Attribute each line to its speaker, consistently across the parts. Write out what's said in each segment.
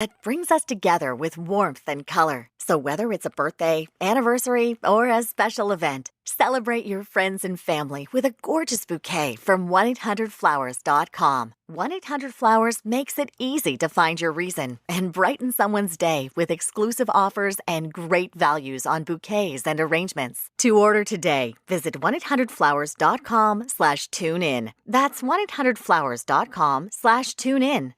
Speaker 1: that brings us together with warmth and color. So whether it's a birthday, anniversary, or a special event, celebrate your friends and family with a gorgeous bouquet from 1-800-Flowers.com. 1-800-Flowers makes it easy to find your reason and brighten someone's day with exclusive offers and great values on bouquets and arrangements. To order today, visit 1-800-Flowers.com/tune-in. That's 1-800-Flowers.com/tune-in.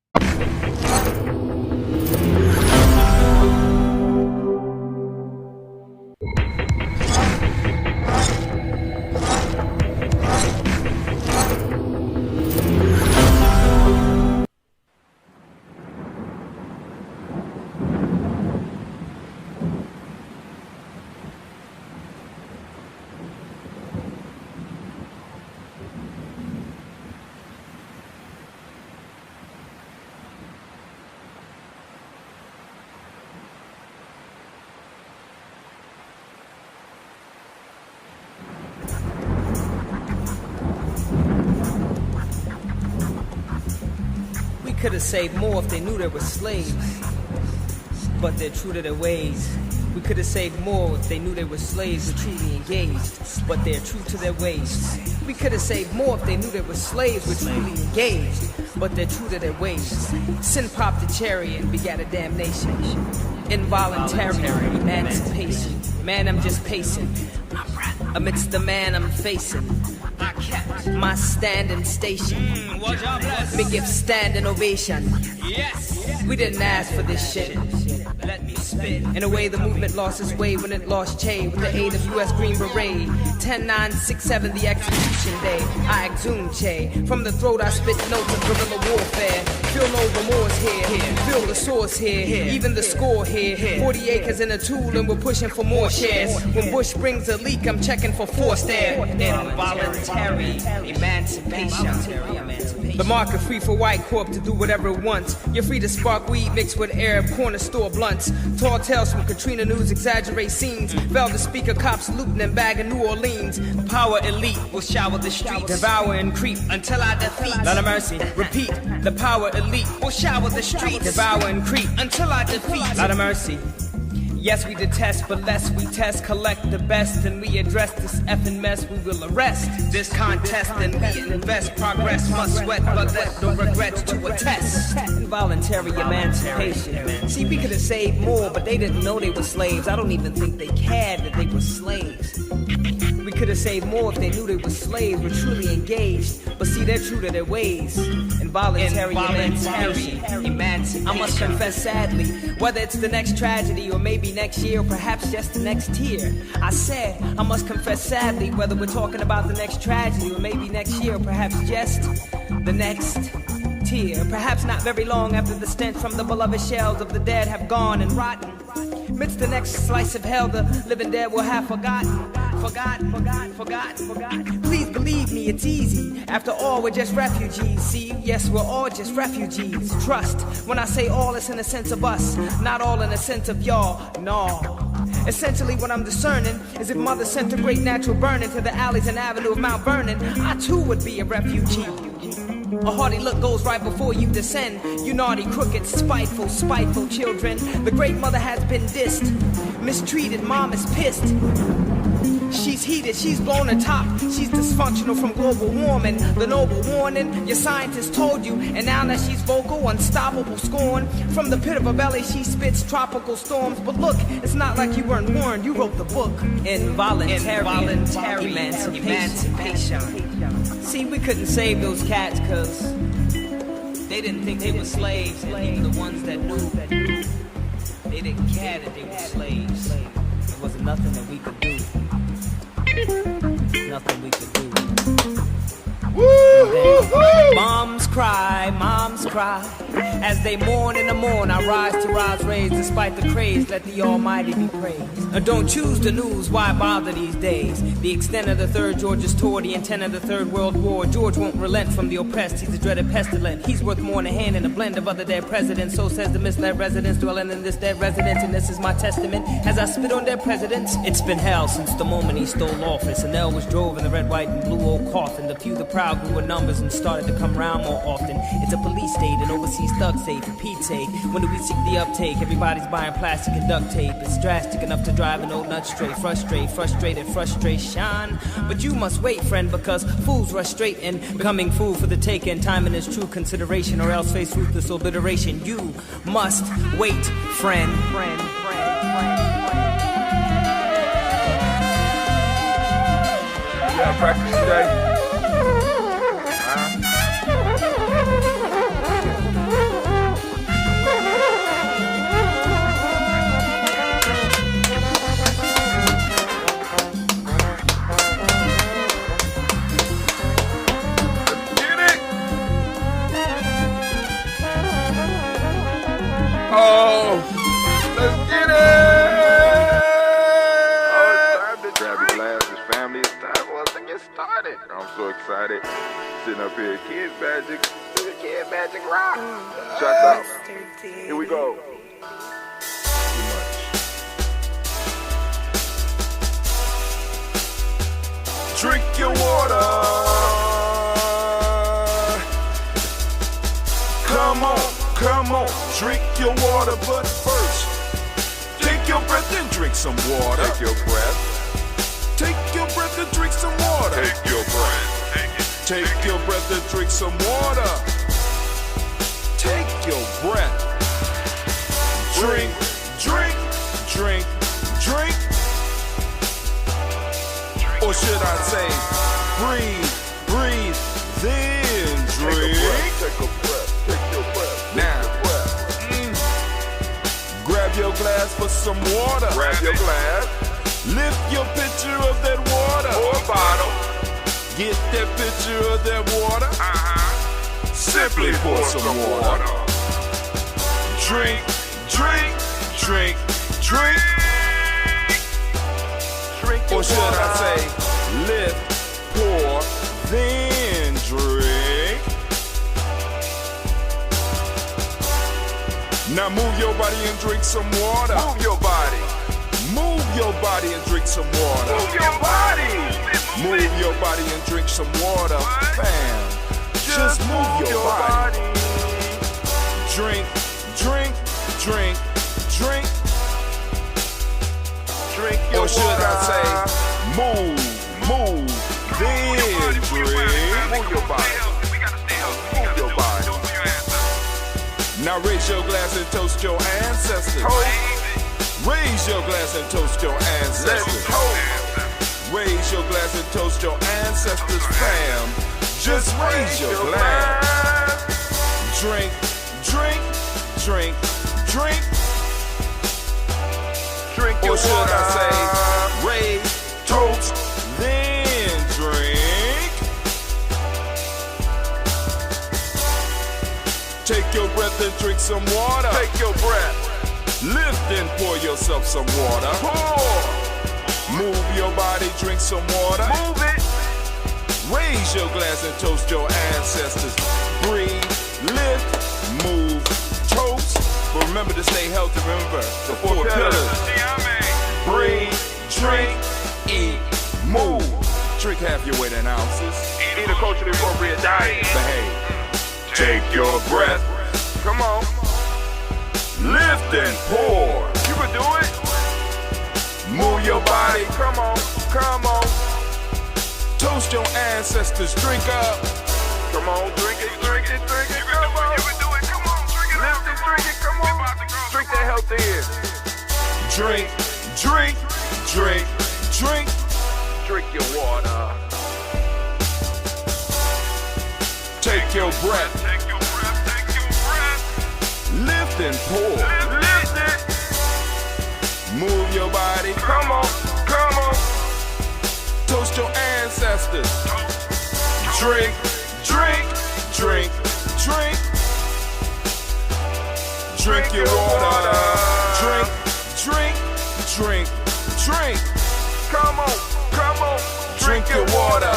Speaker 2: Could have saved more if they knew they were slaves, but they're true to their ways. We could have saved more if they knew they were slaves and truly engaged, but they're true to their ways. We could have saved more if they knew they were slaves, were truly engaged, but they're true to their ways. Sin popped the cherry and begat a damnation. Involuntary emancipation. Man, I'm just pacing amidst the man I'm facing. I kept my standing station. Me give standing ovation. Yes, we didn't ask for this shit. Let me spit. In a way, the movement lost its way when it lost Che with the aid of U.S. Green Beret. 10-9-6-7, the execution day. I exhumed Che. From the throat, I spit notes of guerrilla warfare. Feel no remorse here. Feel the source here. Even the score here. 40 acres in a tool, and we're pushing for more shares. When Bush brings a leak, I'm checking for force there. Involuntary emancipation. The market free for white corp to do whatever it wants. You're free to spark weed mixed with Arab corner store blunts. Tall tales from Katrina News exaggerate scenes. Velvet speaker cops looting and bagging New Orleans. Power elite will shower the streets, devour and creep until I defeat. Lot of mercy, repeat. The power elite will shower the streets, devour and creep until I defeat. Lot of mercy. Yes, we detest, but less we test, collect the best, and we address this effing mess. We will arrest this contest, and we invest. Progress must sweat, but let no regrets to attest. Involuntary emancipation. See, we could have saved more, but they didn't know they were slaves. I don't even think they cared that they were slaves. We could have saved more if they knew they were slaves, were truly engaged. But see, they're true to their ways. Involuntary emancipation. I must confess sadly, whether it's the next tragedy or maybe next year or perhaps just the next year. I said, I must confess sadly, whether we're talking about the next tragedy or maybe next year or perhaps just the next tear. Perhaps not very long after the stench from the beloved shells of the dead have gone and rotten. Midst the next slice of hell, the living dead will have forgotten. Please believe me, it's easy. After all, we're just refugees. See, yes, we're all just refugees. Trust, when I say all, it's in the sense of us, not all in the sense of y'all. No. Essentially, what I'm discerning is if Mother sent a great natural burning to the alleys and avenue of Mount Vernon, I too would be a refugee. A haughty look goes right before you descend. You naughty, crooked, spiteful children. The great mother has been dissed, mistreated, mom is pissed. She's heated, she's blown her top. She's dysfunctional from global warming. The noble warning, your scientists told you. And now that she's vocal, unstoppable scorn. From the pit of her belly, she spits tropical storms. But look, it's not like you weren't warned. You wrote the book. Involuntary emancipation. See, we couldn't save those cats because they didn't think they were slaves. And even the ones that knew, they didn't care that they were slaves. There wasn't nothing that we could do. Nothing we could do. Moms cry, as they mourn in the morn. I rise to rise raised despite the craze. Let the Almighty be praised. Don't choose the news, why bother these days? The extent of the third George's tour, the intent of the Third World War. George won't relent from the oppressed, he's a dreaded pestilent. He's worth more than a hand in a blend of other dead presidents. So says the misled residents dwelling in this dead residence. And this is my testament, as I spit on their presidents. It's been hell since the moment he stole office. And L was drove in the red, white, and blue old coffin. The few, the proud grew in numbers and started to come round more more often. It's a police state, an overseas thug state, for Pete's sake. When do we seek the uptake? Everybody's buying plastic and duct tape. It's drastic enough to drive an old nut straight. Frustrated frustration. But you must wait, friend, because fools rush straight in, becoming fool for the taking. Time in its true consideration, or else face ruthless obliteration. You must wait, friend.
Speaker 3: You got practice today? Oh, let's get it! Oh, it's time to grab your glasses, family. It's time for us to get started. I'm so excited. Sitting up here, Kid Magic, Kid Magic Rock. Shut up. Here we go. Drink your water. Come on, drink your water, but first, take your breath and drink some water. Take your breath. Take your breath and drink some water. Take your breath. Take your breath and drink some water. Take your breath. Drink. Or should I say, breathe, then drink. Take a breath. Take your breath. Now, grab your glass for some water. Grab your glass. Lift your pitcher of that water. Or bottle. Get that pitcher of that water. Simply pour some water. Drink. Or should I say, lift, pour, then drink. Now move your body and drink some water. Move your body. Move your body and drink some water. Move your body. Move your body and drink some water. Bam. Just move your body. Drink. Or should I say, move, then drink. Move your body. Move your body. Now raise your glass and toast your ancestors. Raise your glass and toast your ancestors. Raise your glass and toast your ancestors, fam. Just raise your glass. Drink. Or should I say, raise, toast, then drink. Take your breath and drink some water. Take your breath. Lift and pour yourself some water. Pour. Move your body, drink some water. Move it. Raise your glass and toast your ancestors. Breathe, lift, move, toast. But remember to stay healthy. Remember the four pillars. Breathe, drink, eat, move. Drink half your weight in ounces. Eat a culturally appropriate diet. Behave. Take your breath. Come on. Lift and pour. You can do it. Move your body. Come on. Toast your ancestors. Drink up. Come on, drink it. Come on. You can do it. Come on, drink it. Lift and drink it. Come on. Drink that healthy air. Drink. Drink your water. Take your breath. Lift and pour. Lift it. Move your body. Come on. Toast your ancestors. Drink. Drink your water. Drink. Come on. Drink your water.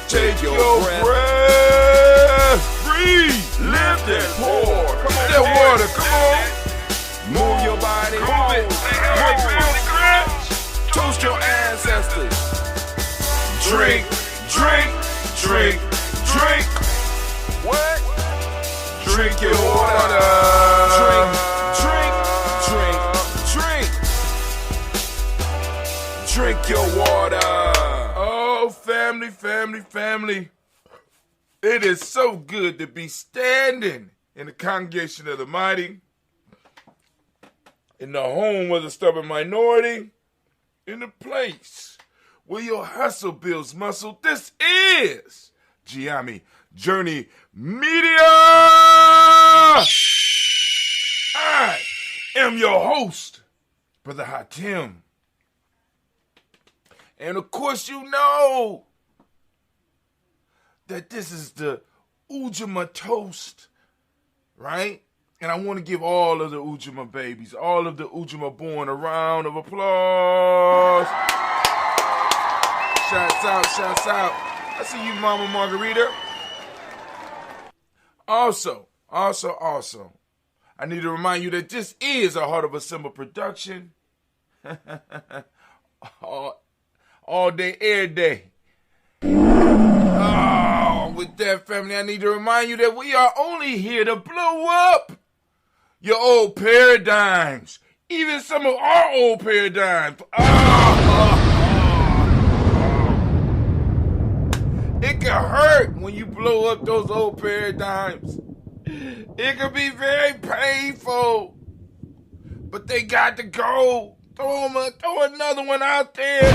Speaker 3: Take your breath. Breathe. Lift and pour. Come on, that water. Come on. Move your body. Toast your ancestors. Drink. Drink your water. Drink your water. Oh, family. It is so good to be standing in the congregation of the mighty, in the home of the stubborn minority, in the place where your hustle builds muscle. This is Ujamaa Journey Media. I am your host, Brother Hatim. And of course you know that this is the Ujamaa toast, right? And I want to give all of the Ujamaa babies, all of the Ujamaa born a round of applause. Shouts out. I see you, Mama Margarita. Also, I need to remind you that this is a Heart of a Simba production. All day, every day. Oh, with that, family, I need to remind you that we are only here to blow up your old paradigms. Even some of our old paradigms. It can hurt when you blow up those old paradigms. It can be very painful. But they got to go. Throw another one out there.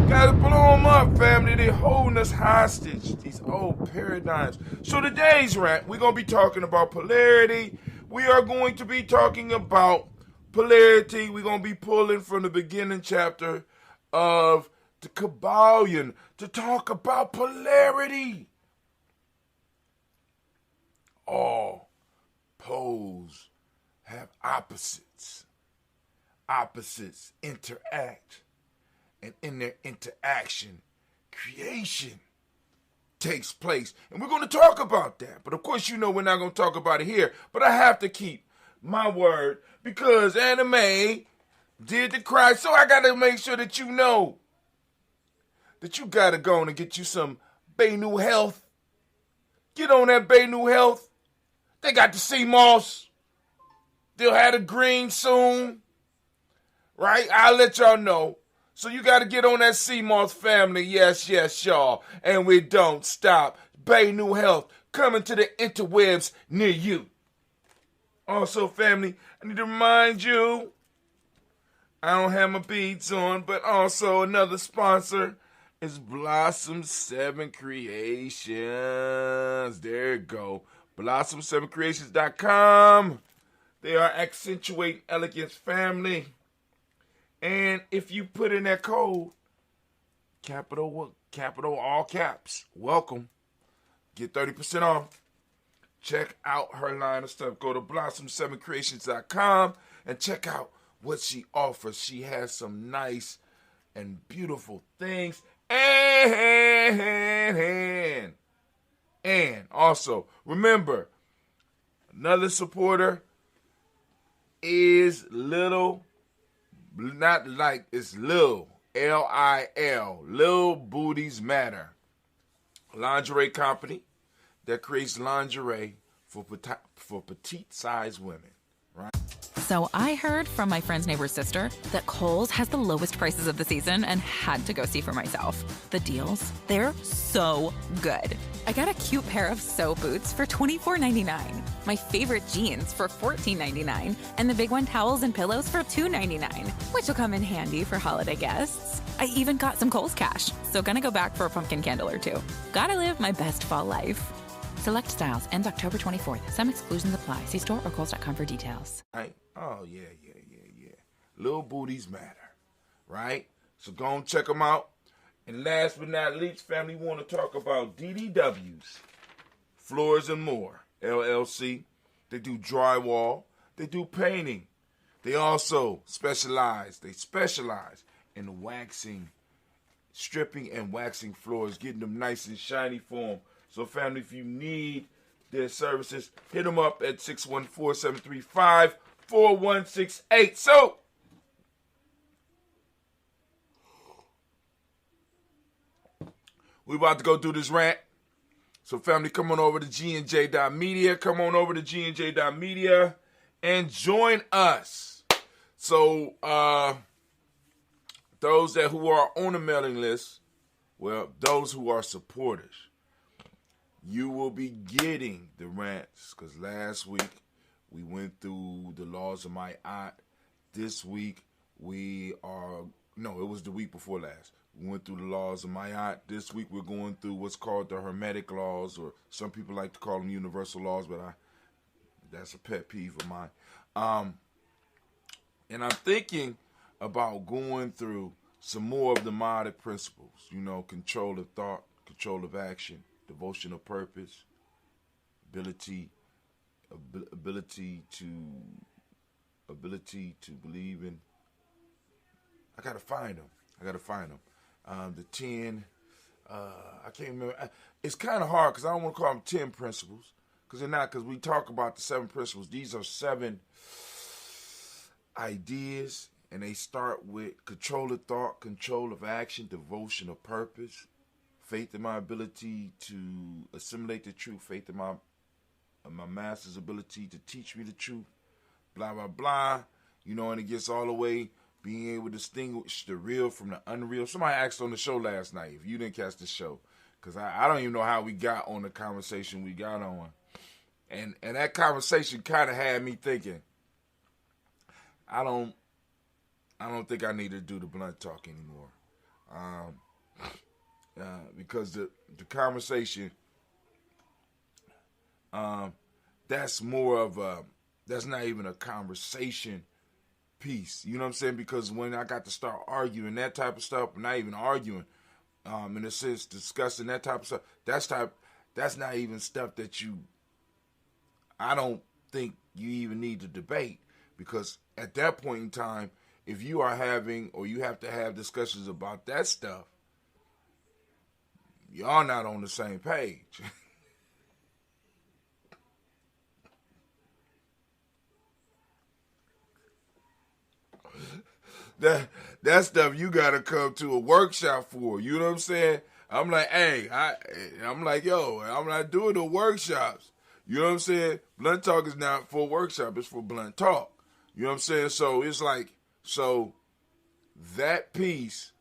Speaker 3: Gotta blow them up, family. They're holding us hostage, these old paradigms. So today's rant, we're going to be talking about polarity. We are going to be talking about polarity. We're going to be pulling from the beginning chapter of the Kabbalion to talk about polarity. All poles have opposites. Opposites interact. And in their interaction, creation takes place. And we're going to talk about that. But of course, you know we're not going to talk about it here. But I have to keep my word because anime did the cry. So I got to make sure that you know that you got to go on and get you some Bay-New Health. Get on that Bay-New Health. They got the sea moss. They'll have the green soon. Right? I'll let y'all know. So you got to get on that sea moss, family. Yes, y'all. And we don't stop. Bay-New Health coming to the interwebs near you. Also, family, I need to remind you, I don't have my beads on, but also another sponsor is Blossom 7 Creations. There you go. Blossom7creations.com. They are Accentuate Elegance family. And if you put in that code, capital all caps, welcome, get 30% off. Check out her line of stuff. Go to blossom7creations.com and check out what she offers. She has some nice and beautiful things. And also, remember, another supporter is Lil, not like, it's Lil, L-I-L, Lil Booties Matter. Lingerie company that creates lingerie for petite size women, right?
Speaker 4: So I heard from my friend's neighbor's sister that Kohl's has the lowest prices of the season and had to go see for myself. The deals, they're so good. I got a cute pair of sew boots for $24.99, my favorite jeans for $14.99, and the Big One towels and pillows for $2.99, which will come in handy for holiday guests. I even got some Kohl's cash, so gonna go back for a pumpkin candle or two. Gotta live my best fall life. Select styles ends October 24th. Some exclusions apply. See store or Kohl's.com for details.
Speaker 3: Right? Oh, yeah. Little booties matter, right? So go and check them out. And last but not least, family, we want to talk about DDW's Floors and More, LLC. They do drywall. They do painting. They also specialize in waxing, stripping and waxing floors, getting them nice and shiny for them. So, family, if you need their services, hit them up at 614-735-4168. So, we about to go through this rant. So family, come on over to GNJ.media. Come on over to GNJ.media and join us. So those who are on the mailing list, well, those who are supporters, you will be getting the rants, because last week we went through the laws of my aunt. This week it was the week before last. We went through the laws of my aunt. This week we're going through what's called the Hermetic laws, or some people like to call them universal laws, but that's a pet peeve of mine. And I'm thinking about going through some more of the Modic principles, control of thought, control of action, devotion of purpose, ability to believe in. I gotta find them. The 10, I can't remember. It's kind of hard because I don't want to call them 10 principles, because they're not. Because we talk about the 7 principles. These are 7 ideas, and they start with control of thought, control of action, devotion of purpose, faith in my ability to assimilate the truth, faith in my master's ability to teach me the truth, blah, blah, blah, and it gets all the way being able to distinguish the real from the unreal. Somebody asked on the show last night, if you didn't catch the show, because I don't even know how we got on the conversation we got on. And that conversation kind of had me thinking, I don't think I need to do the blunt talk anymore. Because the conversation, that's more of that's not even a conversation piece. You know what I'm saying? Because when I got to start arguing that type of stuff, not even arguing, in a sense, discussing that type of stuff, that's not even stuff that I don't think you even need to debate, because at that point in time, if you are having, or you have to have discussions about that stuff, y'all not on the same page. That stuff you gotta come to a workshop for. You know what I'm saying? I'm like, hey, I'm not doing the workshops. You know what I'm saying? Blunt talk is not for workshop. It's for blunt talk. You know what I'm saying? So it's like, that piece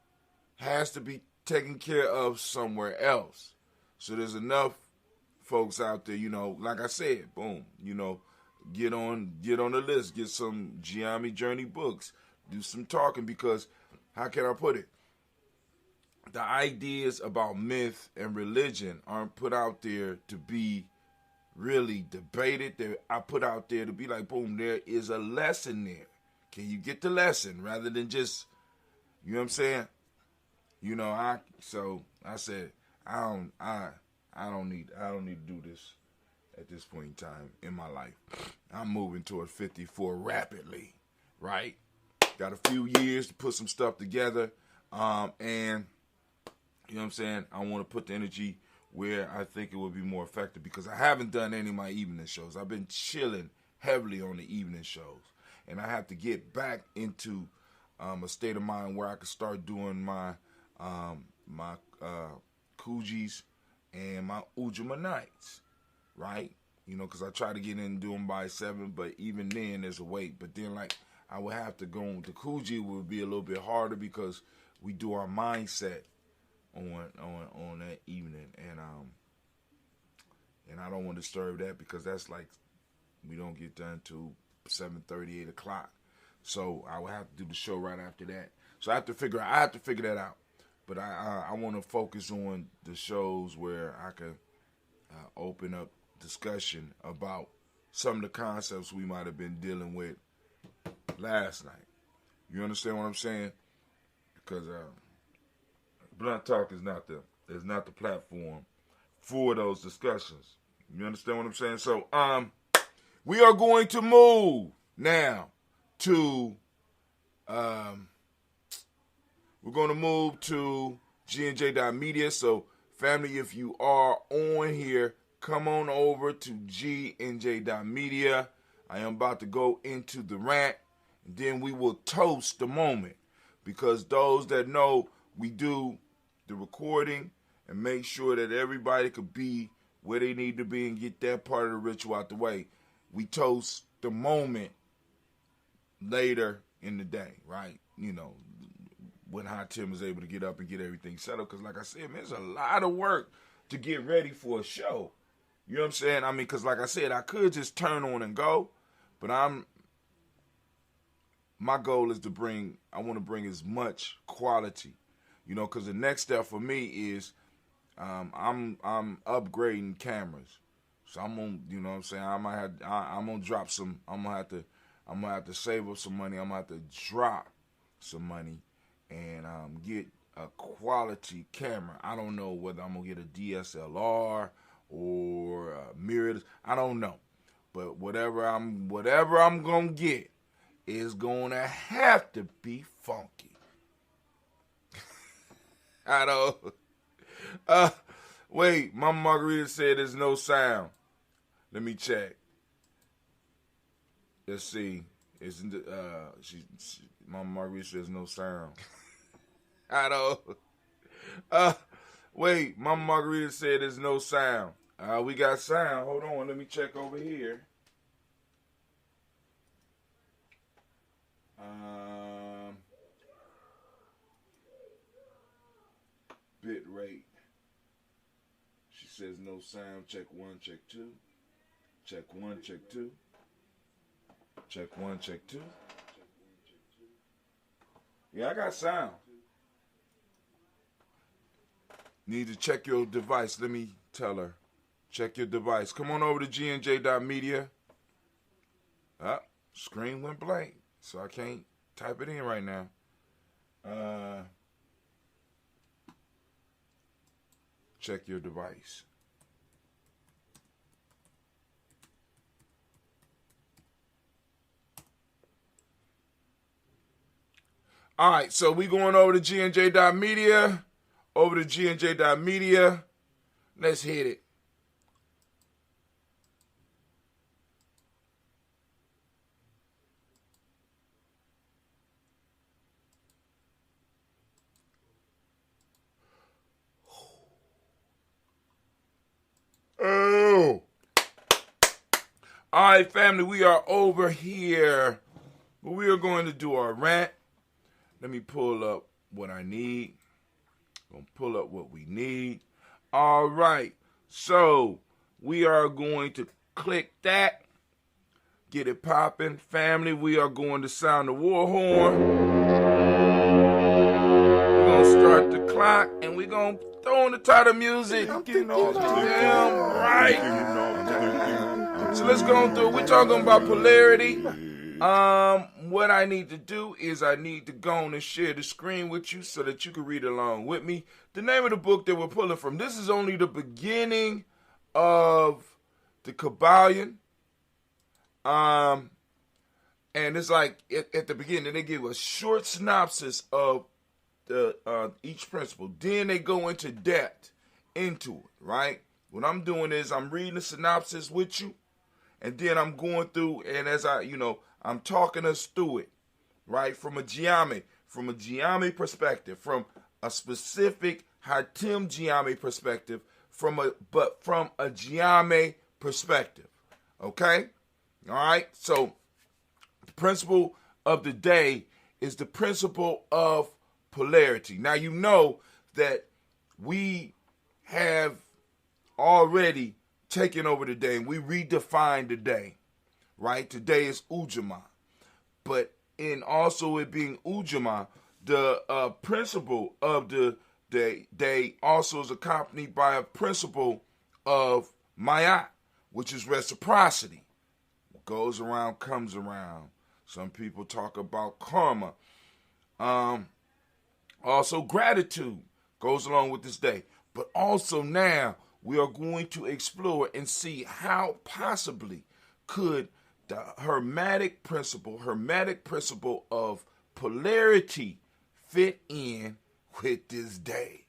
Speaker 3: has to be taken care of somewhere else. So there's enough folks out there, like I said, boom, get on the list, get some Ujamaa Journey books, do some talking, because how can I put it? The ideas about myth and religion aren't put out there to be really debated. I put out there to be like, boom, there is a lesson there. Can you get the lesson rather than just, you know what I'm saying? I said, I don't need to do this at this point in time in my life. I'm moving toward 54 rapidly, right? Got a few years to put some stuff together, and you know what I'm saying? I want to put the energy where I think it would be more effective, because I haven't done any of my evening shows. I've been chilling heavily on the evening shows, and I have to get back into a state of mind where I can start doing my Kujis and my Ujamaa nights, right? Because I try to get in and do them by 7, but even then there's a wait. But then, I would have to go to Kuji, would be a little bit harder, because we do our mindset on that evening, and I don't want to disturb that, because that's we don't get done till 7:30, 8 o'clock. So I would have to do the show right after that. So I have to figure that out. But I want to focus on the shows where I can open up discussion about some of the concepts we might have been dealing with last night. You understand what I'm saying? Because Blunt Talk is not the platform for those discussions. You understand what I'm saying? So we are going to move now to we're going to move to GNJ.media. So family, if you are on here, come on over to GNJ.media. I am about to go into the rant, and then we will toast the moment, because those that know, we do the recording and make sure that everybody could be where they need to be and get that part of the ritual out the way. We toast the moment later in the day, right? You know, when Hot Tim is able to get up and get everything settled. Because like I said, man, there's a lot of work to get ready for a show. You know what I'm saying? I mean, because like I said, I could just turn on and go, but my goal is I want to bring as much quality, you know, because the next step for me is I'm upgrading cameras. So I'm gonna, you know what I'm saying, I'm gonna drop some, I'm gonna have to save up some money. I'm gonna have to drop some money and get a quality camera. I don't know whether I'm gonna get a DSLR or a mirror. I don't know. But whatever I'm gonna get is gonna have to be funky. I don't. Wait, Mama Margarita said there's no sound. Let me check. Let's see. Isn't Mama Margarita says no sound. I don't. Wait, Mama Margarita said there's no sound. We got sound. Hold on, let me check over here. Bit rate. She says no sound. Check 1, check 2. Check 1, check 2. Check 1, check 2. Yeah, I got sound. Need to check your device. Let me tell her. Check your device. Come on over to gnj.media. Screen went blank, so I can't type it in right now. Check your device. All right, so we going over to gnj.media. Over to gnj.media. Let's hit it. Oh. All right, family, we are over here. But we are going to do our rant. Let me pull up what I need. Gonna pull up what we need. All right. So we are going to click that. Get it popping. Family, we are going to sound the war horn. We're going to start the clock and we're going to throw on the title music. Getting off damn right. So let's go through. We're talking about polarity. What I need to do is I need to go on and share the screen with you so that you can read along with me. The name of the book that we're pulling from, this is only the beginning of the Kabbalion. And it's like at the beginning, they give a short synopsis of the each principle. Then they go into depth into it, right? What I'm doing is I'm reading the synopsis with you, and then I'm going through, and as I'm talking us through it, right? From a Ujamaa perspective, from a specific Hatim Ujamaa perspective, from a Ujamaa perspective. Okay? All right? So the principle of the day is the principle of polarity. Now you know that we have already taken over the day and we redefined the day. Right? Today is Ujamaa. But in also it being Ujamaa, the principle of the day also is accompanied by a principle of Mayat, which is reciprocity. What goes around comes around. Some people talk about karma. Also gratitude goes along with this day. But also now we are going to explore and see how possibly could the hermetic principle of polarity fit in with this day.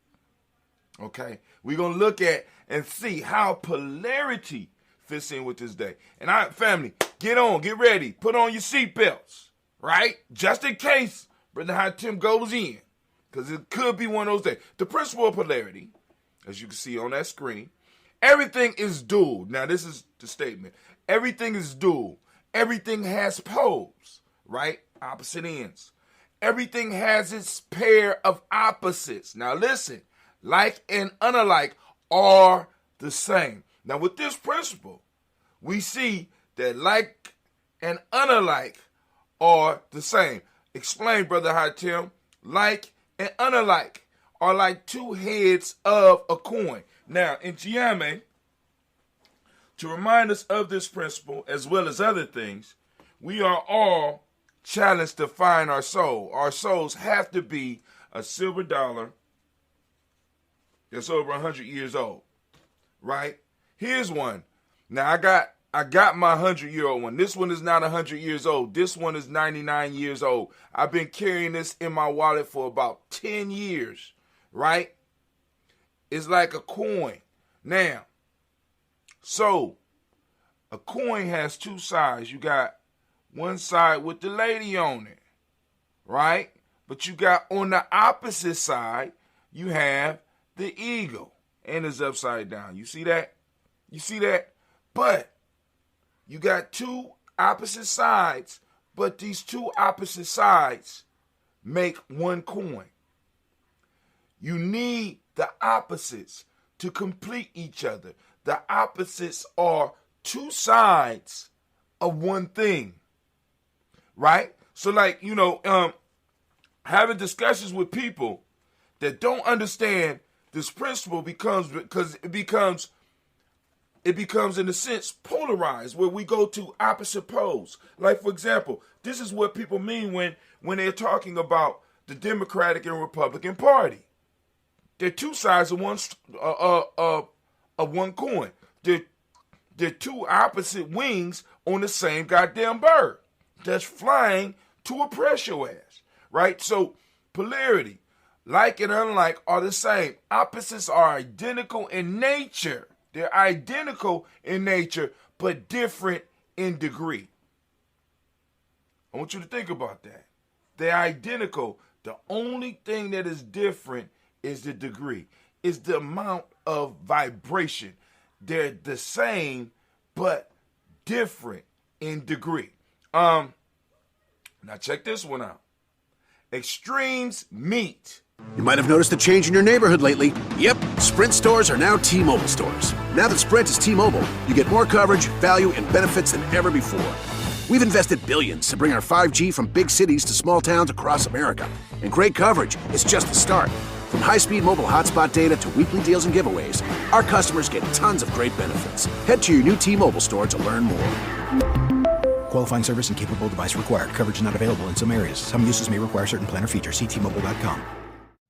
Speaker 3: Okay? We're going to look at and see how polarity fits in with this day. And family, get ready, put on your seatbelts, right? Just in case Brother Hatim goes in, because it could be one of those days. The principle of polarity, as you can see on that screen, Everything is dual. Now, this is the statement. Everything is dual. Everything has poles, right? Opposite ends. Everything has its pair of opposites. Now, listen. Like and unlike are the same. Now, with this principle, we see that like and unlike are the same. Explain, Brother Hatim. Like and unlike are like two heads of a coin. Now, in Ujamaa, to remind us of this principle, as well as other things, we are all challenged to find our soul. Our souls have to be a silver dollar that's over 100 years old, right? Here's one. Now, I got my 100-year-old one. This one is not 100 years old. This one is 99 years old. I've been carrying this in my wallet for about 10 years, right? It's like a coin. Now, so a coin has two sides. You got one side with the lady on it, right? But you got on the opposite side, you have the eagle, and it's upside down. You see that? You see that? But you got two opposite sides, but these two opposite sides make one coin. You need the opposites to complete each other. The opposites are two sides of one thing, right? So, like, having discussions with people that don't understand this principle because it becomes in a sense polarized, where we go to opposite poles. Like, for example, this is what people mean when they're talking about the Democratic and Republican Party. They're two sides of one coin. They're two opposite wings on the same goddamn bird that's flying to oppress your ass, right? So polarity, like and unlike, are the same. Opposites are identical in nature. They're identical in nature, but different in degree. I want you to think about that. They're identical. The only thing that is different is the degree, is the amount of vibration. They're the same, but different in degree. Now check this one out. Extremes meet.
Speaker 5: You might have noticed a change in your neighborhood lately. Yep, Sprint stores are now T-Mobile stores. Now that Sprint is T-Mobile, you get more coverage, value, and benefits than ever before. We've invested billions to bring our 5G from big cities to small towns across America. And great coverage is just the start. From high-speed mobile hotspot data to weekly deals and giveaways, our customers get tons of great benefits. Head to your new T-Mobile store to learn more.
Speaker 6: Qualifying service and capable device required. Coverage not available in some areas. Some uses may require certain plan or features. See T-Mobile.com.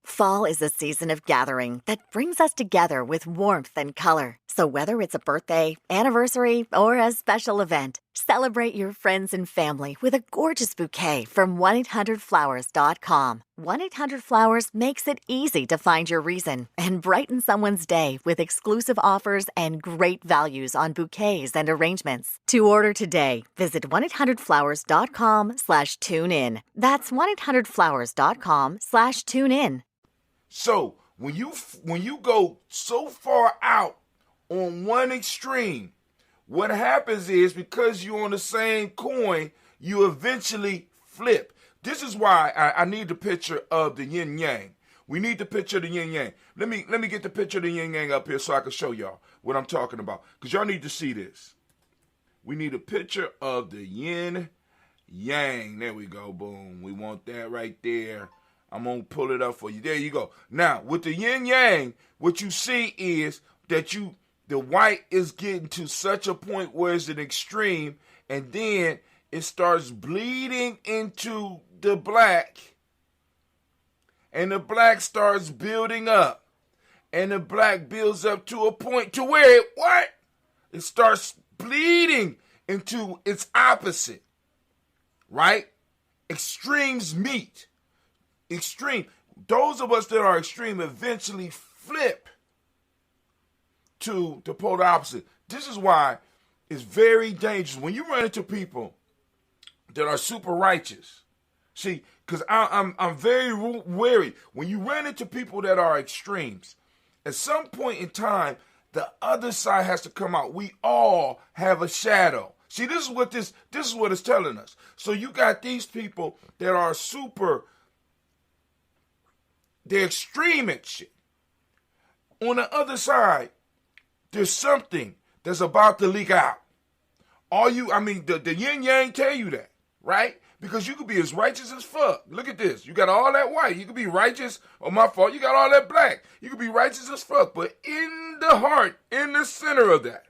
Speaker 1: Fall is a season of gathering that brings us together with warmth and color. So whether it's a birthday, anniversary, or a special event, celebrate your friends and family with a gorgeous bouquet from 1-800-Flowers.com. 1-800-Flowers makes it easy to find your reason and brighten someone's day with exclusive offers and great values on bouquets and arrangements. To order today, visit 1-800-Flowers.com/tune-in. That's 1-800-Flowers.com/tune-in.
Speaker 3: So when you go so far out on one extreme, what happens is, because you're on the same coin, you eventually flip. This is why I need the picture of the yin yang. We need the picture of the yin yang. Let me get the picture of the yin yang up here so I can show y'all what I'm talking about, because y'all need to see this. We need a picture of the yin yang. There we go. Boom. We want that right there. I'm going to pull it up for you. There you go. Now, with the yin yang, what you see is that the white is getting to such a point where it's an extreme, and then it starts bleeding into the black, and the black starts building up, and the black builds up to a point to where it starts bleeding into its opposite, right? Extremes meet. Extreme. Those of us that are extreme eventually flip to the polar opposite. This is why it's very dangerous when you run into people that are super righteous. See, because I'm very wary when you run into people that are extremes. At some point in time, The other side has to come out. We all have a shadow. See, this is what it's telling us. So you got these people that are they're extreme at shit. On the other side, there's something that's about to leak out. The yin yang tell you that, right? Because you could be as righteous as fuck. Look at this. You got all that white. You could be righteous. Oh, my fault. You got all that black. You could be righteous as fuck. But in the heart, in the center of that,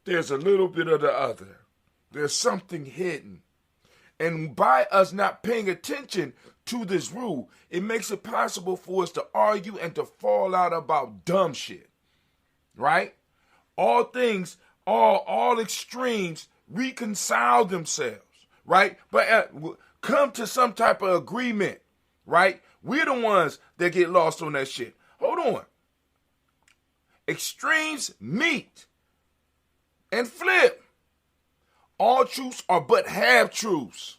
Speaker 3: there's a little bit of the other. There's something hidden. And by us not paying attention to this rule, it makes it possible for us to argue and to fall out about dumb shit. Right? All things, all extremes reconcile themselves. Right? But come to some type of agreement. Right? We're the ones that get lost on that shit. Hold on. Extremes meet and flip. All truths are but half truths.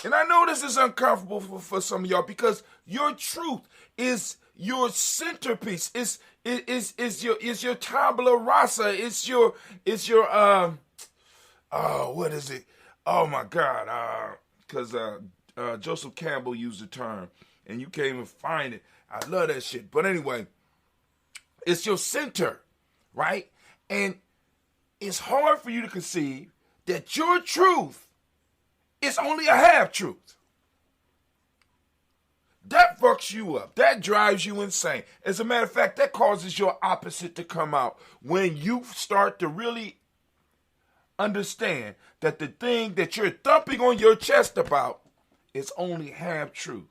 Speaker 3: And I know this is uncomfortable for some of y'all because your truth is your centerpiece. Is your tabula rasa. It's your what is it? Oh my God. Because Joseph Campbell used the term and you can't even find it. I love that shit. But anyway, it's your center, right? And it's hard for you to conceive that your truth is only a half truth. That fucks you up. That drives you insane. As a matter of fact, that causes your opposite to come out when you start to really understand that the thing that you're thumping on your chest about is only half truth.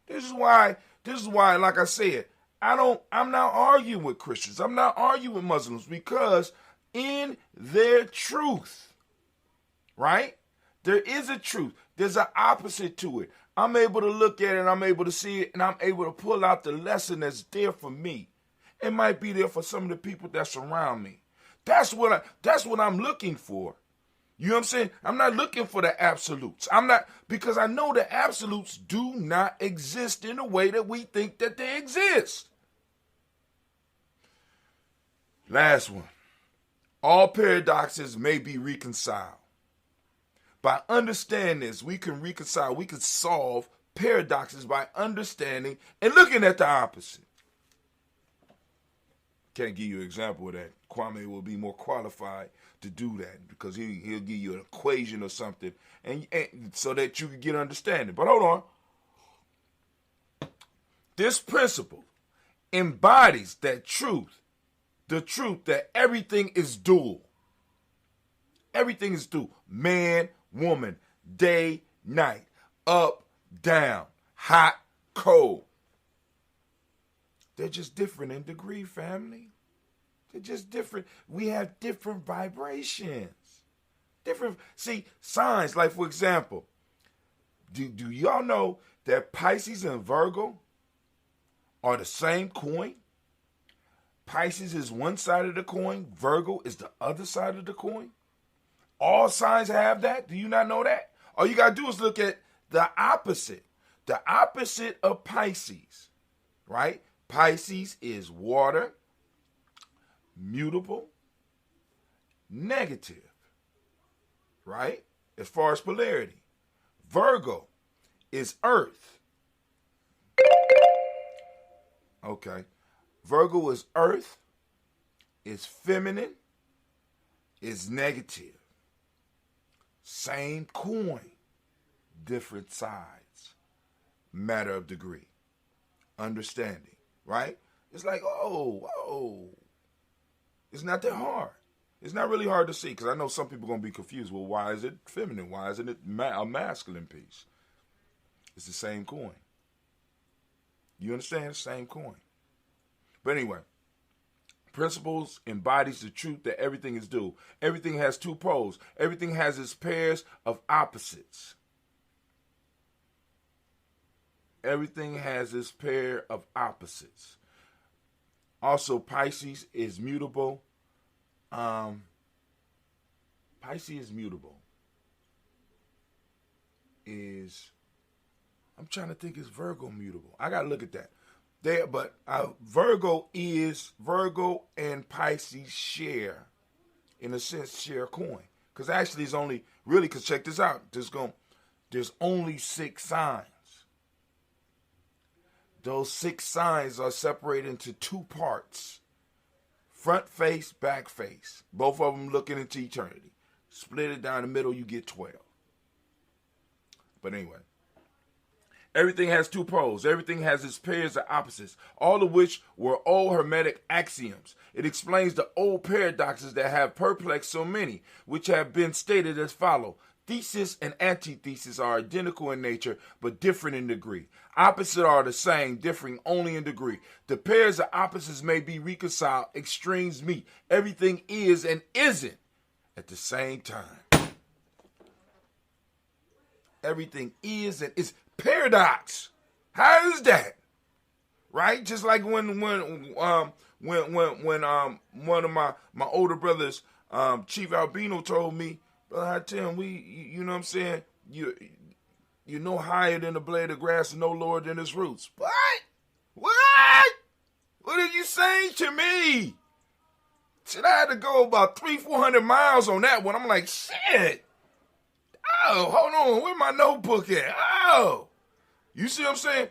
Speaker 3: This is why, like I said, I'm not arguing with Christians. I'm not arguing with Muslims because in their truth, right? There is a truth. There's an opposite to it. I'm able to look at it and I'm able to see it and I'm able to pull out the lesson that's there for me. It might be there for some of the people that surround me. That's what I'm looking for. You know what I'm saying? I'm not looking for the absolutes. Because I know the absolutes do not exist in the way that we think that they exist. Last one. All paradoxes may be reconciled. By understanding this, we can reconcile, we can solve paradoxes by understanding and looking at the opposite. Can't give you an example of that. Kwame will be more qualified to do that because he'll give you an equation or something and so that you can get understanding. But hold on. This principle embodies that truth, the truth that everything is dual. Everything is dual. Man, woman, day, night, up, down, hot, cold. They're just different in degree, family. They're just different. We have different vibrations. See, signs, like for example, do y'all know that Pisces and Virgo are the same coin? Pisces is one side of the coin. Virgo is the other side of the coin. All signs have that. Do you not know that? All you got to do is look at the opposite. The opposite of Pisces, right? Pisces is water, mutable, negative, right? As far as polarity. Virgo is earth. Okay. Virgo is earth, is feminine, is negative. Same coin, different sides. Matter of degree. Understanding, right? It's like, it's not that hard. It's not really hard to see because I know some people are going to be confused. Well, why is it feminine? Why isn't it a masculine piece? It's the same coin. You understand? Same coin. But anyway, principles embodies the truth that everything is dual. Everything has two poles. Everything has its pairs of opposites. Everything has its pair of opposites. Also, Pisces is mutable. Pisces is mutable. I'm trying to think, is Virgo mutable? I got to look at that.
Speaker 7: Virgo and Pisces share, in a sense, share a coin. Because actually it's only, really, because check this out, there's only 6 signs. Those 6 signs are separated into 2 parts. Front face, back face. Both of them looking into eternity. Split it down the middle, you get 12. But anyway. Everything has 2 poles. Everything has its pairs of opposites, all of which were old Hermetic axioms. It explains the old paradoxes that have perplexed so many, which have been stated as follow. Thesis and antithesis are identical in nature, but different in degree. Opposites are the same, differing only in degree. The pairs of opposites may be reconciled, extremes meet. Everything is and isn't at the same time. Everything is and is. Paradox. How is that? Right? Just like when one of my older brothers, Chief Albino, told me, brother, I tell him, you know what I'm saying? You're no higher than the blade of grass and no lower than its roots. What? What are you saying to me? Shit, I had to go about 300-400 miles on that one. I'm like, shit. Oh, hold on. Where my notebook at? Oh. You see what I'm saying?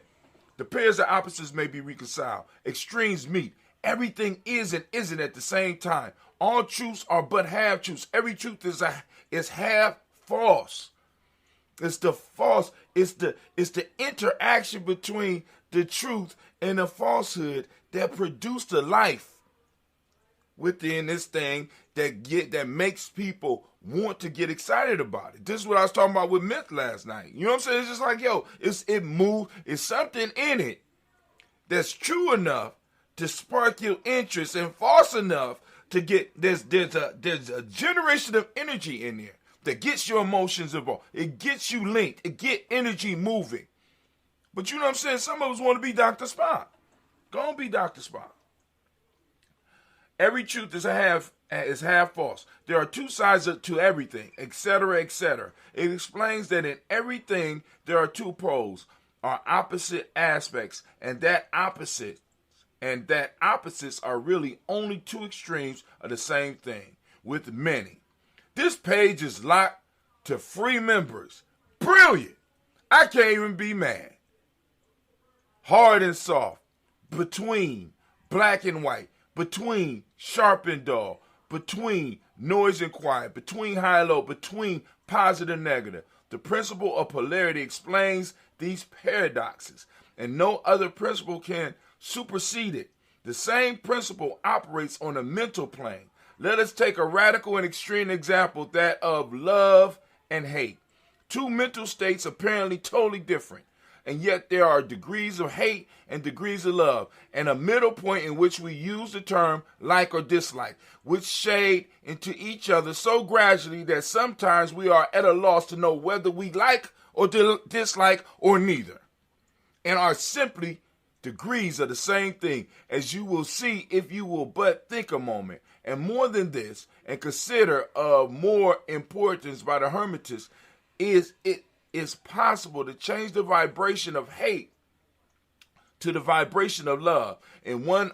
Speaker 7: The pairs of opposites may be reconciled. Extremes meet. Everything is and isn't at the same time. All truths are but half truths. Every truth is half false. It's the false. It's the interaction between the truth and the falsehood that produce the life within this thing that makes people want to get excited about it. This is what I was talking about with Myth last night. You know what I'm saying? It's just like, yo, it moves. It's something in it that's true enough to spark your interest and false enough to get there's a generation of energy in there that gets your emotions involved. It gets you linked. It get energy moving. But you know what I'm saying? Some of us want to be Dr. Spock. Go and be Dr. Spock. Every truth is half false. There are 2 sides to everything, etc., etc. It explains that in everything there are 2 poles, are opposite aspects, and that opposites are really only 2 extremes of the same thing, with many. This page is locked to free members. Brilliant. I can't even be mad. Hard and soft, between black and white, between sharp and dull, between noise and quiet, between high and low, between positive and negative. The principle of polarity explains these paradoxes, and no other principle can supersede it. The same principle operates on a mental plane. Let us take a radical and extreme example, that of love and hate. 2 mental states apparently totally different, and yet there are degrees of hate and degrees of love, and a middle point in which we use the term like or dislike, which shade into each other so gradually that sometimes we are at a loss to know whether we like or dislike or neither, and are simply degrees of the same thing, as you will see if you will but think a moment. And more than this, and consider of more importance by the Hermetists, is it is possible to change the vibration of hate to the vibration of love in one's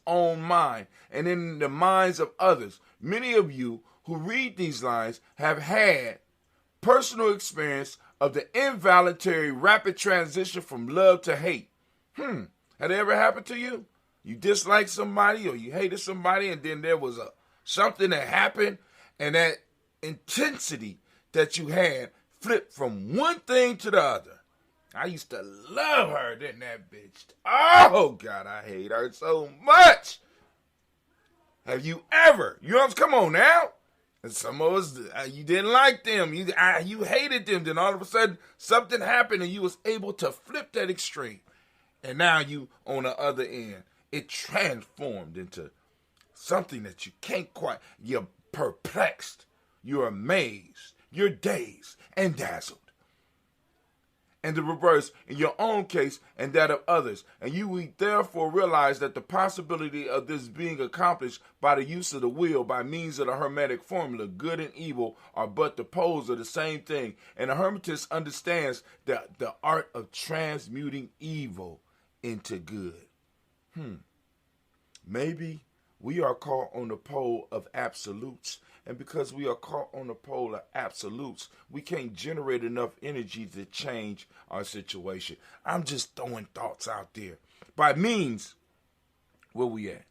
Speaker 7: own mind and in the minds of others. Many of you who read these lines have had personal experience of the involuntary rapid transition from love to hate. Had it ever happened to you? You disliked somebody or you hated somebody, and then there was something that happened, and that intensity that you had flipped from one thing to the other. I used to love her, didn't that bitch? Oh, God, I hate her so much. Have you ever? You know, come on now. And some of us, you didn't like them. You hated them. Then all of a sudden, something happened and you was able to flip that extreme. And now you on the other end. It transformed into something that you can't quite. You're perplexed. You're amazed. You're dazed and dazzled. And the reverse in your own case and that of others. And you will therefore realize that the possibility of this being accomplished by the use of the will by means of the Hermetic formula, good and evil are but the poles of the same thing. And the Hermetist understands that the art of transmuting evil into good. Maybe we are caught on the pole of absolutes, and because we are caught on the pole of absolutes, we can't generate enough energy to change our situation. I'm just throwing thoughts out there. By means, where we at?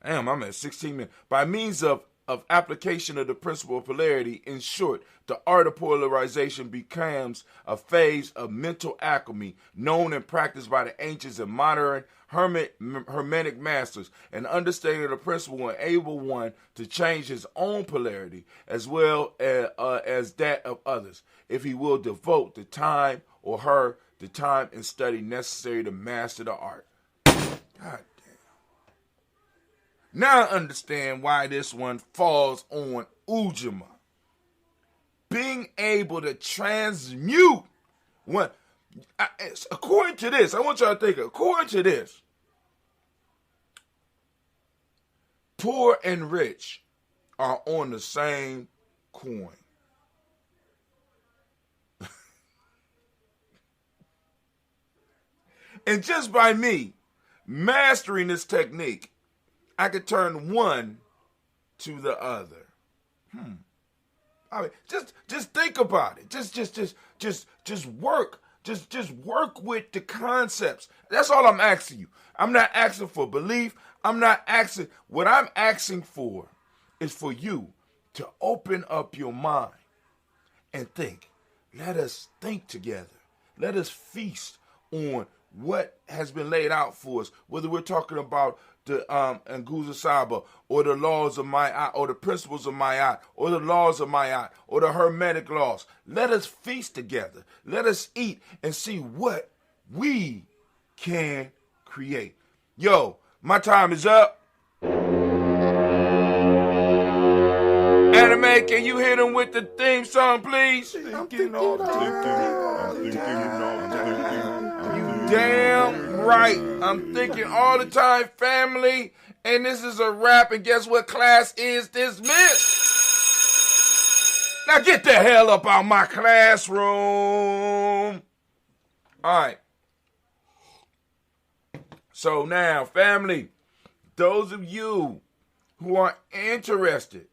Speaker 7: Damn, I'm at 16 minutes. By means of application of the principle of polarity, in short, the art of polarization becomes a phase of mental alchemy known and practiced by the ancients and modern Hermetic masters. An understanding of the principle will enable one to change his own polarity as well as that of others, if he will devote the time or her the time and study necessary to master the art. God. Now I understand why this one falls on Ujamaa. Being able to transmute according to this, I want y'all to think, according to this, poor and rich are on the same coin. And just by me mastering this technique, I could turn one to the other. I mean, just think about it. Just work. Just work with the concepts. That's all I'm asking you. I'm not asking for belief. I'm not asking. What I'm asking for is for you to open up your mind and think. Let us think together. Let us feast on what has been laid out for us, whether we're talking about the Nguza Saba, or the laws of Ma'at, or the principles of Ma'at, or the laws of Ma'at, or the Hermetic laws. Let us feast together. Let us eat and see what we can create. Yo, my time is up. Anime, can you hit him with the theme song, please? Thinking all damn right. I'm thinking all the time, family. And this is a wrap. And guess what? Class is dismissed. Now get the hell up out my classroom. All right. So now, family, those of you who are interested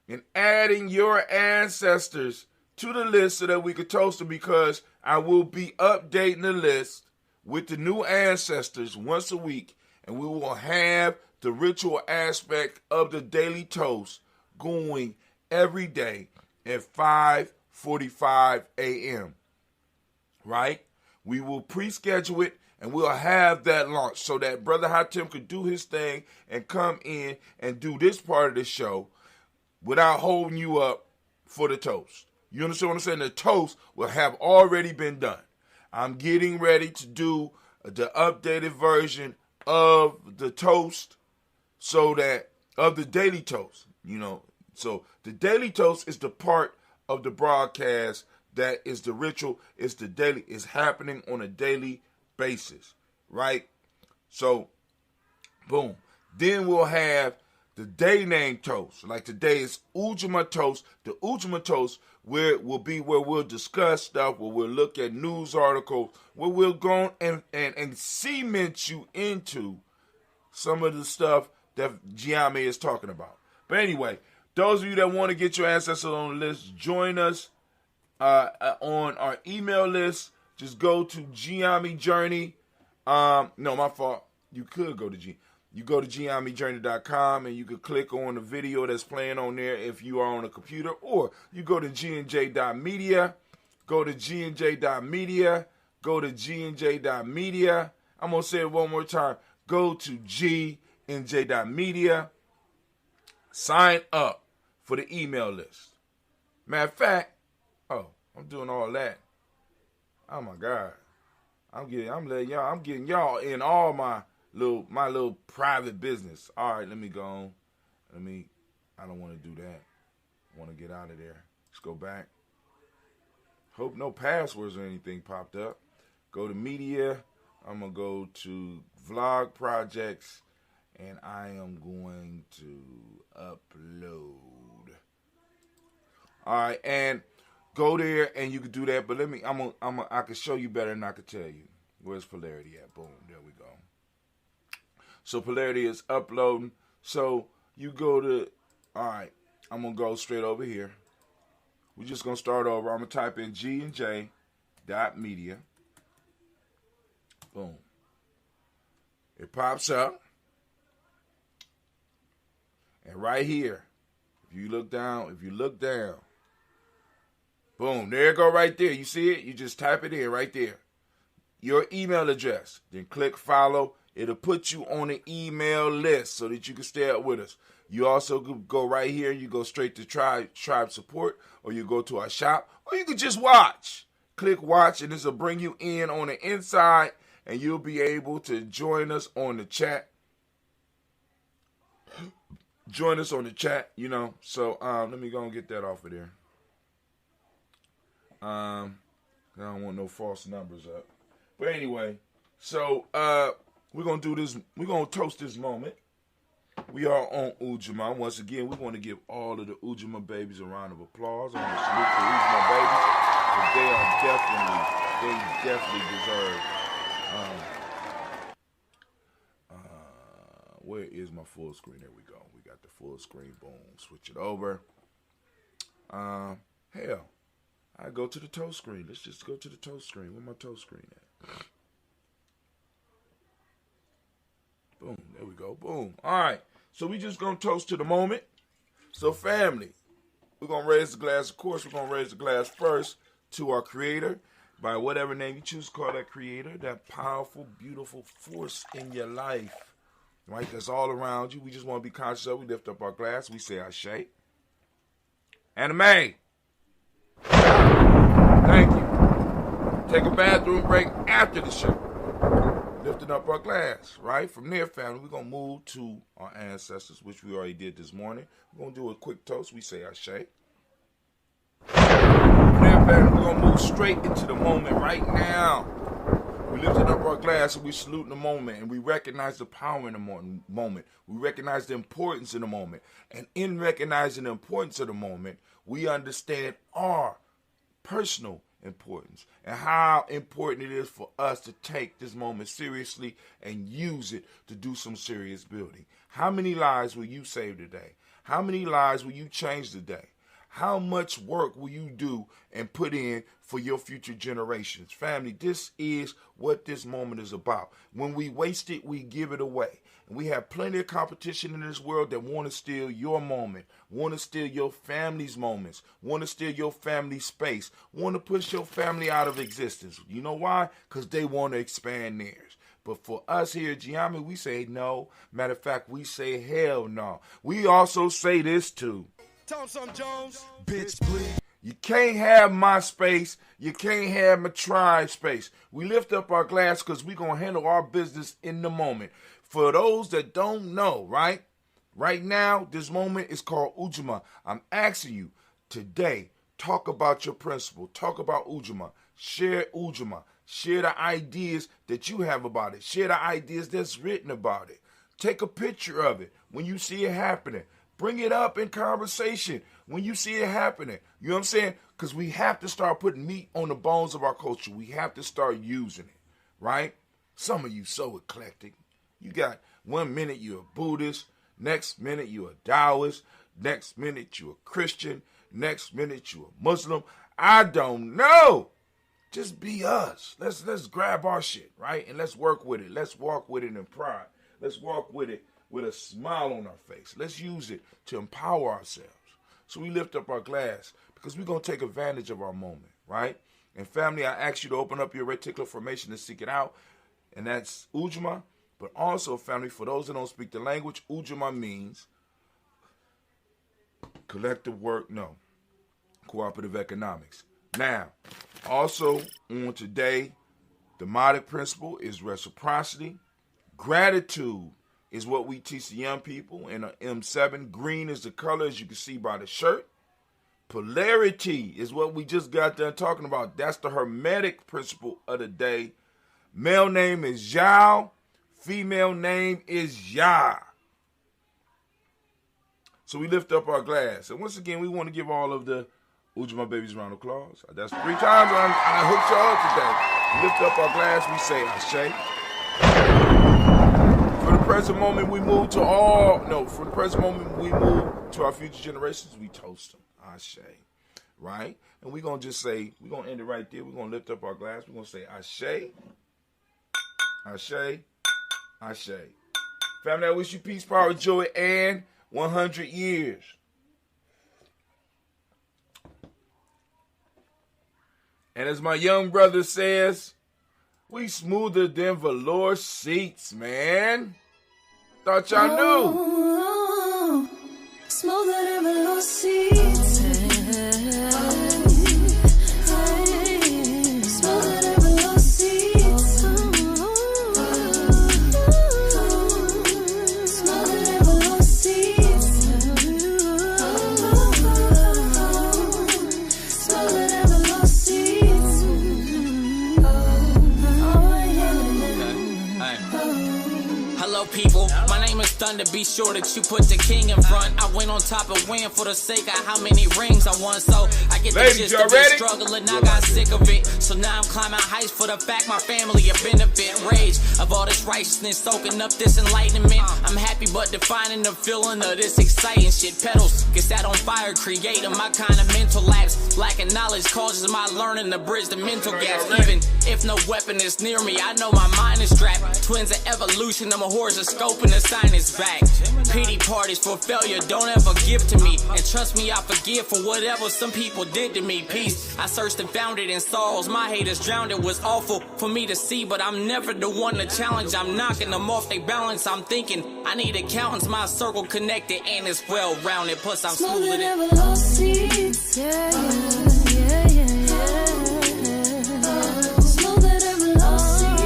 Speaker 7: in adding your ancestors to the list so that we could toast them, because I will be updating the list with the new ancestors once a week, and we will have the ritual aspect of the daily toast going every day at 5:45 a.m. Right? We will pre-schedule it, and we'll have that launch so that Brother Hatim could do his thing and come in and do this part of the show without holding you up for the toast. You understand what I'm saying? The toast will have already been done. I'm getting ready to do the updated version of the toast, so that of the daily toast, So the daily toast is the part of the broadcast that is the ritual. It's the daily. It's happening on a daily basis, right? So, boom. Then we'll have the day name toast. Like today is Ujamaa toast. The Ujamaa toast will be where we'll discuss stuff, where we'll look at news articles, where we'll go and cement you into some of the stuff that Ujamaa is talking about. But anyway, those of you that want to get your ancestors on the list, join us on our email list. Just go to Ujamaa Journey. No, my fault. You could go to You go to GMEjourney.com and you can click on the video that's playing on there if you are on a computer, or you go to GNJ.media, go to GNJ.media, go to GNJ.media. I'm going to say it one more time. Go to GNJ.media, sign up for the email list. Matter of fact, I'm doing all that. Oh my God. I'm getting y'all in all my little private business. All right, let me go on. I don't want to do that. I want to get out of there. Let's go back. Hope no passwords or anything popped up. Go to media. I'm going to go to vlog projects, and I am going to upload. All right, and go there and you can do that, but I can show you better than I can tell you. Where's Polarity at? Boom. There we go. So Polarity is uploading. So you go to, all right, I'm going to go straight over here. We're just going to start over. I'm going to type in G&J.media. Boom. It pops up. And right here, if you look down, boom, there you go right there. You see it? You just type it in right there. Your email address. Then click follow. It'll put you on the email list so that you can stay up with us. You also could go right here. You go straight to tribe support, or you go to our shop, or you can just watch. Click watch, and this will bring you in on the inside, and you'll be able to join us on the chat. Join us on the chat, you know. So let me go and get that off of there. I don't want no false numbers up. But anyway, so we're going to do this. We're going to toast this moment. We are on Ujamaa. Once again, we want to give all of the Ujamaa babies a round of applause. I want to salute the Ujamaa babies, because they definitely deserve. Where is my full screen? There we go. We got the full screen. Boom. Switch it over. Hell, I go to the toast screen. Let's just go to the toast screen. Where my toast screen at? Boom. There we go. Boom. All right. So we just going to toast to the moment. So family, we're going to raise the glass. Of course, we're going to raise the glass first to our creator, by whatever name you choose to call that creator, that powerful, beautiful force in your life, right? That's all around you. We just want to be conscious of. We lift up our glass. We say Ashe. Anime. Thank you. Take a bathroom break after the show. Lifting up our glass, right? From there, family, we're going to move to our ancestors, which we already did this morning. We're going to do a quick toast. We say Ashe. From there, family, we're going to move straight into the moment right now. We lifted up our glass and we salute in the moment, and we recognize the power in the moment. We recognize the importance in the moment. And in recognizing the importance of the moment, we understand our personal importance and how important it is for us to take this moment seriously and use it to do some serious building. How many lives will you save today? How many lives will you change today? How much work will you do and put in for your future generations? Family, this is what this moment is about. When we waste it, we give it away. And we have plenty of competition in this world that want to steal your moment, want to steal your family's moments, want to steal your family's space, want to push your family out of existence. You know why? Because they want to expand theirs. But for us here at Ujamaa, we say no. Matter of fact, we say hell no. We also say this too.
Speaker 8: Tell him something, Jones. Bitch, please.
Speaker 7: You can't have my space. You can't have my tribe space. We lift up our glass because we're going to handle our business in the moment. For those that don't know, right? Right now, this moment is called Ujamaa. I'm asking you today, talk about your principle. Talk about Ujamaa. Share Ujamaa. Share the ideas that you have about it. Share the ideas that's written about it. Take a picture of it when you see it happening. Bring it up in conversation when you see it happening. You know what I'm saying? Because we have to start putting meat on the bones of our culture. We have to start using it, right? Some of you so eclectic. You got 1 minute you're a Buddhist, next minute you're a Taoist, next minute you're a Christian, next minute you're a Muslim. I don't know. Just be us. Let's grab our shit, right? And let's work with it. Let's walk with it in pride. Let's walk with it with a smile on our face. Let's use it to empower ourselves. So we lift up our glass because we're going to take advantage of our moment, right? And family, I ask you to open up your reticular formation and seek it out. And that's Ujamaa. But also, family, for those that don't speak the language, Ujamaa means collective work, no, cooperative economics. Now, also on today, the Modic principle is reciprocity. Gratitude is what we teach the young people in M7. Green is the color, as you can see by the shirt. Polarity is what we just got done talking about. That's the Hermetic principle of the day. Male name is Zhao. Female name is Ya. So we lift up our glass. And once again, we want to give all of the Ujamaa babies a round of applause. That's 3 times I hooked y'all up today. Lift up our glass, we say Ashe. For the present moment, we move to for the present moment, we move to our future generations, we toast them. Ashe. Right? And we're going to just say, we're going to end it right there. We're going to lift up our glass. We're going to say Ashe, Ashe, Ashe. Family, I wish you peace, power, joy, and 100 years. And as my young brother says, we smoother than velour seats, man. Thought y'all knew.
Speaker 9: Smoother than velour seats. Smoother than velour seats. Smoother than velour seats. Smoother than velour seats.
Speaker 10: Hello, people. My name is Thunder. Be sure that you put the king in front. I went on top and win for the sake of how many rings I won. So I get the gist of it, struggle, and I got sick of it. So now I'm climbing heights for the fact my family a benefit. Rage of all this righteousness, soaking up this enlightenment. I'm happy but defining the feeling of this exciting shit. Pedals get set on fire, creating my kind of mental lapse. Lacking knowledge causes my learning to bridge the mental gaps. Even if no weapon is near me, I know my mind is strapped. Twins of evolution, I'm a horoscope and the sign is back. Pity parties for failure, don't ever give to me. And trust me, I forgive for whatever some people did to me. Peace, I searched and found it in sorrows. My haters drowned, it was awful for me to see. But I'm never the one to challenge, I'm knocking them off they balance. I'm thinking, I need accountants, my circle connected and it's well-rounded. Plus I'm smoother than velour seats. Yeah, yeah, yeah, yeah. Smoother than velour seats.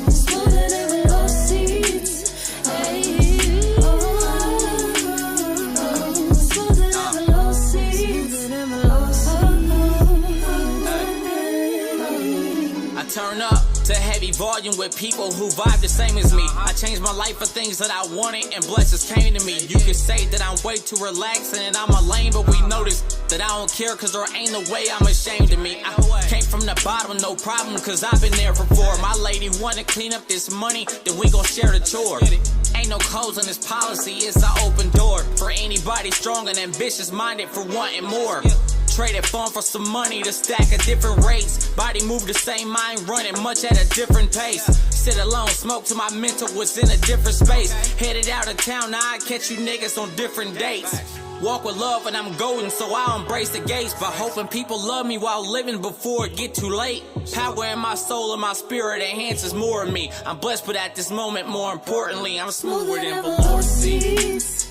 Speaker 10: Smoother than velour seats. Smoother than velour seats. I turn up to heavy volume with people who vibe the same as me. I changed my life for things that I wanted and blessings came to me. You could say that I'm way too relaxed and I'm a lame, but we notice that I don't care cause there ain't no way I'm ashamed of me. I came from the bottom, no problem, cause I've been there before. My lady wanna clean up this money, then we gon' share the chore. Ain't no codes on this policy, it's an open door for anybody strong and ambitious minded for wanting more. Traded fun for some money to stack at different rates. Body move the same, mind running much at a different pace. Sit alone, smoke till my mental was in a different space. Headed out of town, now I catch you niggas on different dates. Walk with love and I'm golden, so I'll embrace the gates. But hoping people love me while living before it get too late. Power in my soul and my spirit enhances more of me. I'm blessed, but at this moment, more importantly, I'm smoother than velour seats.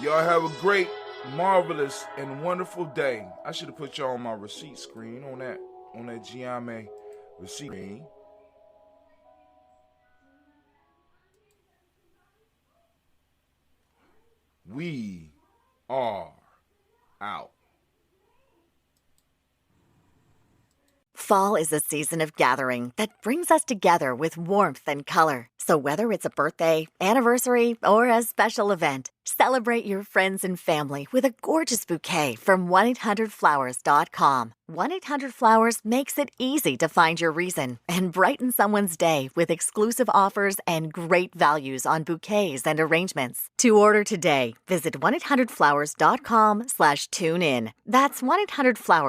Speaker 7: Y'all have a great, marvelous, and wonderful day. I should have put y'all on my receipt screen on that Ujamaa receipt screen. We are out.
Speaker 1: Fall is a season of gathering that brings us together with warmth and color. So whether it's a birthday, anniversary, or a special event, celebrate your friends and family with a gorgeous bouquet from 1-800-Flowers.com. 1-800-Flowers makes it easy to find your reason and brighten someone's day with exclusive offers and great values on bouquets and arrangements. To order today, visit 1-800-Flowers.com/tune in. That's 1-800-Flowers.